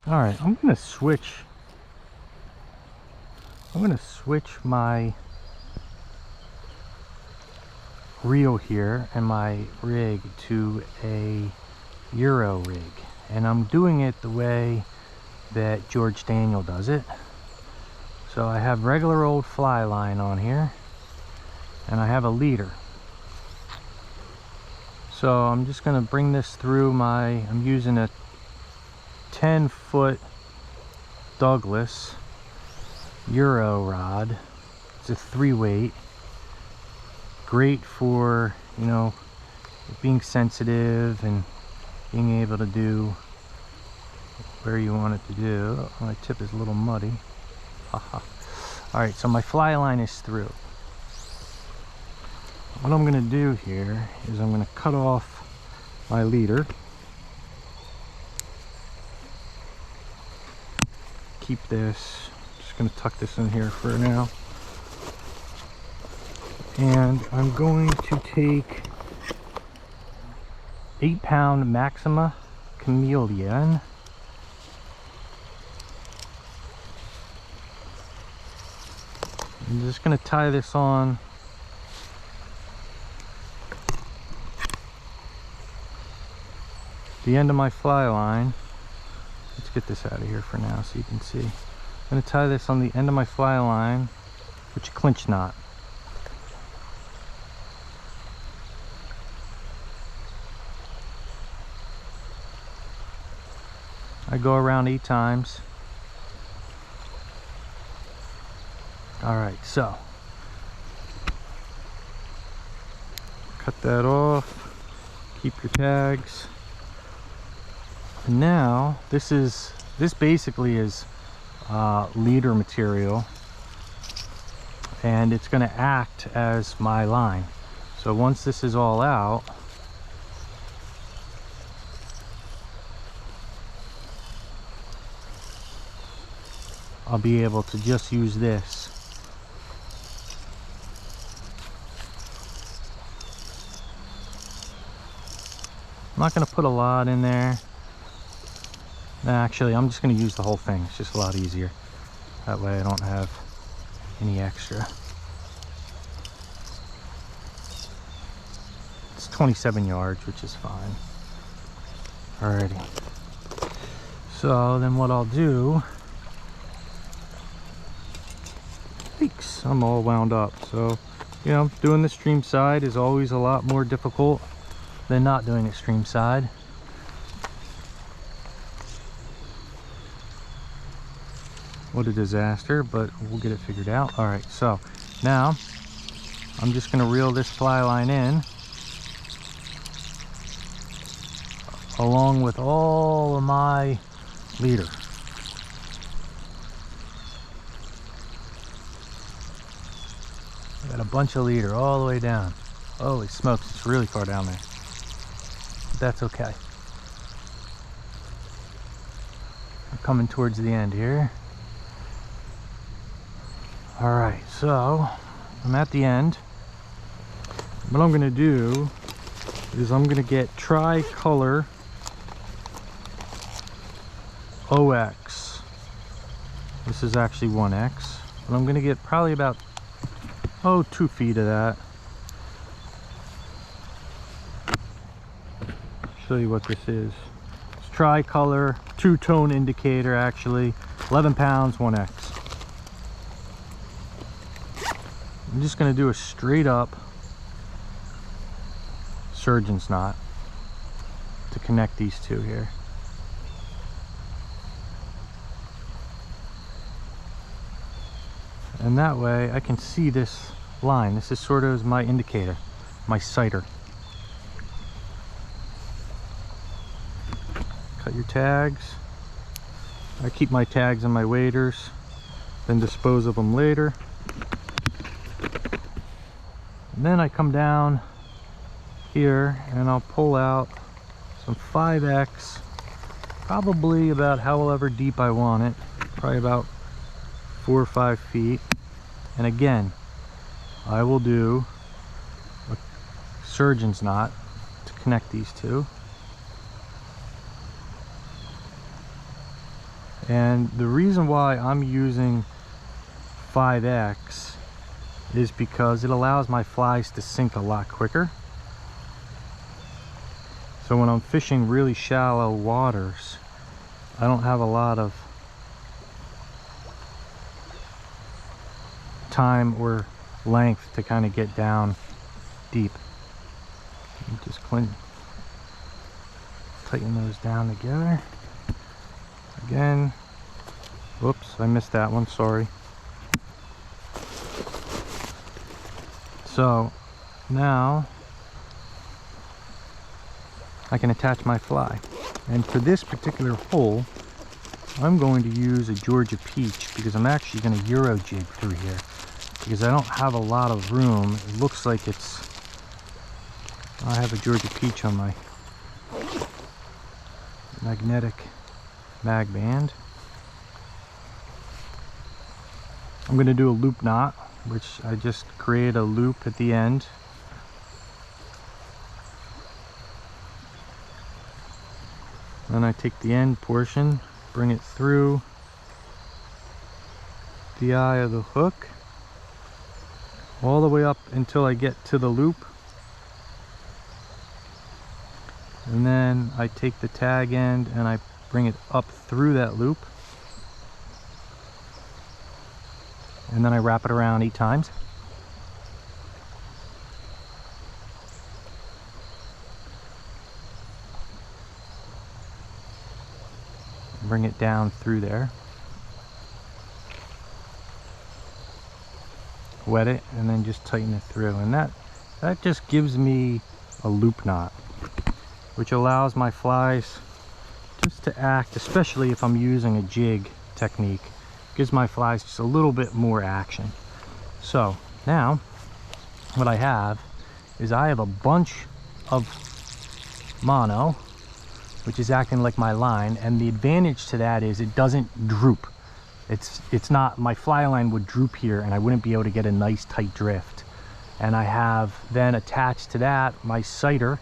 All right, I'm gonna switch my reel here and my rig to a Euro rig, and I'm doing it the way that George Daniel does it. So I have regular old fly line on here, and I have a leader. So I'm just going to bring this through I'm using a 10-foot Douglas Euro rod. It's a 3-weight. Great for, you know, being sensitive and being able to do where you want it to do. Oh, my tip is a little muddy. Haha. All right, so my fly line is through. What I'm going to do here is I'm going to cut off my leader. Keep this. Just going to tuck this in here for now. And I'm going to take 8-pound Maxima chameleon. I'm just going to tie this on the end of my fly line. Let's get this out of here for now so you can see. I'm going to tie this on the end of my fly line, which is a clinch knot. I go around 8 times. All right, so cut that off, keep your tags. And now this basically is leader material, and it's going to act as my line. So once this is all out, I'll be able to just use this. I'm not going to put a lot in there. Actually, I'm just going to use the whole thing. It's just a lot easier. That way I don't have any extra. It's 27 yards, which is fine. Alrighty. So then what I'll do... Yikes, I'm all wound up. So, you know, doing the stream side is always a lot more difficult than not doing it stream side. What a disaster, but we'll get it figured out. All right, so now I'm just going to reel this fly line in along with all of my leader. I got a bunch of leader all the way down. Holy smokes, it's really far down there. But that's okay. I'm coming towards the end here. All right, so I'm at the end. What I'm gonna do is I'm gonna get tricolor OX. This is actually 1X, but I'm gonna get probably about 2 feet of that. Show you what this is. It's tricolor, 2-tone indicator actually, 11 pounds, 1X. I'm just going to do a straight up surgeon's knot to connect these two here. And that way I can see this line. This is sort of my indicator, my sighter. Cut your tags. I keep my tags and my waders, then dispose of them later. And then I come down here and I'll pull out some 5X, probably about however deep I want it, probably about 4 or 5 feet. And again, I will do a surgeon's knot to connect these two. And the reason why I'm using 5X is because it allows my flies to sink a lot quicker. So when I'm fishing really shallow waters, I don't have a lot of time or length to kind of get down deep. Just tighten those down together. Again, whoops, I missed that one, sorry. So now I can attach my fly. And for this particular hole, I'm going to use a Georgia peach because I'm actually going to Euro jig through here because I don't have a lot of room. It looks like I have a Georgia peach on my magnetic mag band. I'm going to do a loop knot, which I just create a loop at the end. Then I take the end portion, bring it through the eye of the hook all the way up until I get to the loop. And then I take the tag end and I bring it up through that loop. And then I wrap it around 8 times. Bring it down through there. Wet it and then just tighten it through. And that just gives me a loop knot, which allows my flies just to act, especially if I'm using a jig technique, gives my flies just a little bit more action. So now what I have is I have a bunch of mono, which is acting like my line, and the advantage to that is it doesn't droop. It's not, my fly line would droop here and I wouldn't be able to get a nice tight drift. And I have then attached to that my sighter,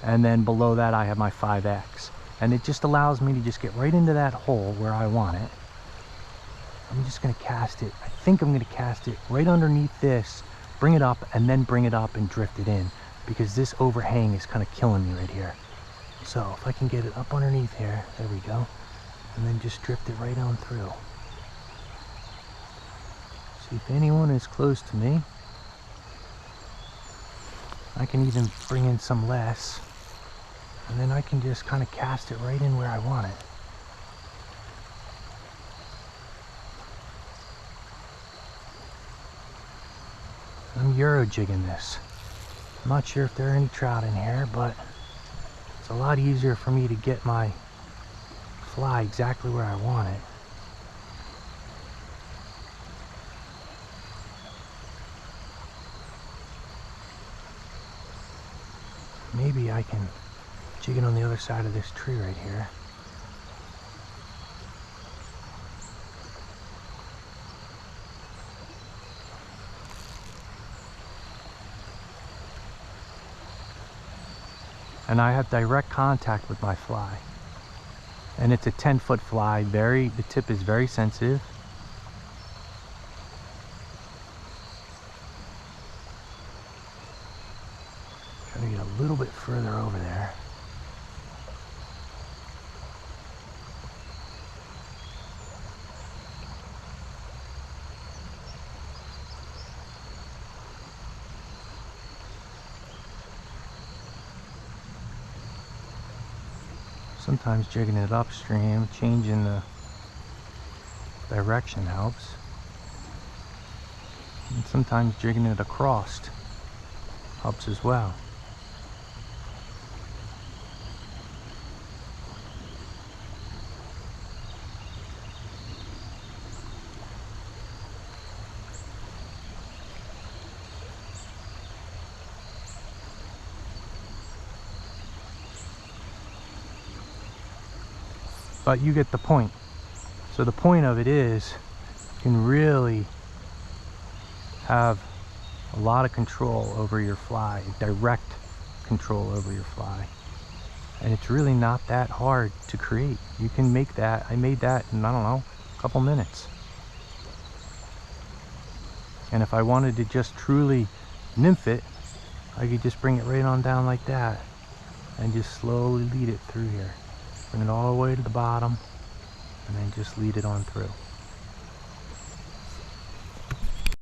and then below that I have my 5X, and it just allows me to just get right into that hole where I want it. I'm just going to cast it. I think I'm going to cast it right underneath this, bring it up, and then bring it up and drift it in, because this overhang is kind of killing me right here. So if I can get it up underneath here, there we go, and then just drift it right on through. See if anyone is close to me. I can even bring in some less, and then I can just kind of cast it right in where I want it. I'm Euro jigging this. I'm not sure if there are any trout in here, but it's a lot easier for me to get my fly exactly where I want it. Maybe I can jig it on the other side of this tree right here. And I have direct contact with my fly. And it's a 10-foot fly, the tip is very sensitive. Try to get a little bit further over there. Sometimes jigging it upstream, changing the direction helps. And sometimes jigging it across helps as well. But you get the point. So the point of it is you can really have a lot of control over your fly, direct control over your fly. And it's really not that hard to create. You can make that. I made that in, I don't know, a couple minutes. And if I wanted to just truly nymph it, I could just bring it right on down like that and just slowly lead it through here. Bring it all the way to the bottom and then just lead it on through.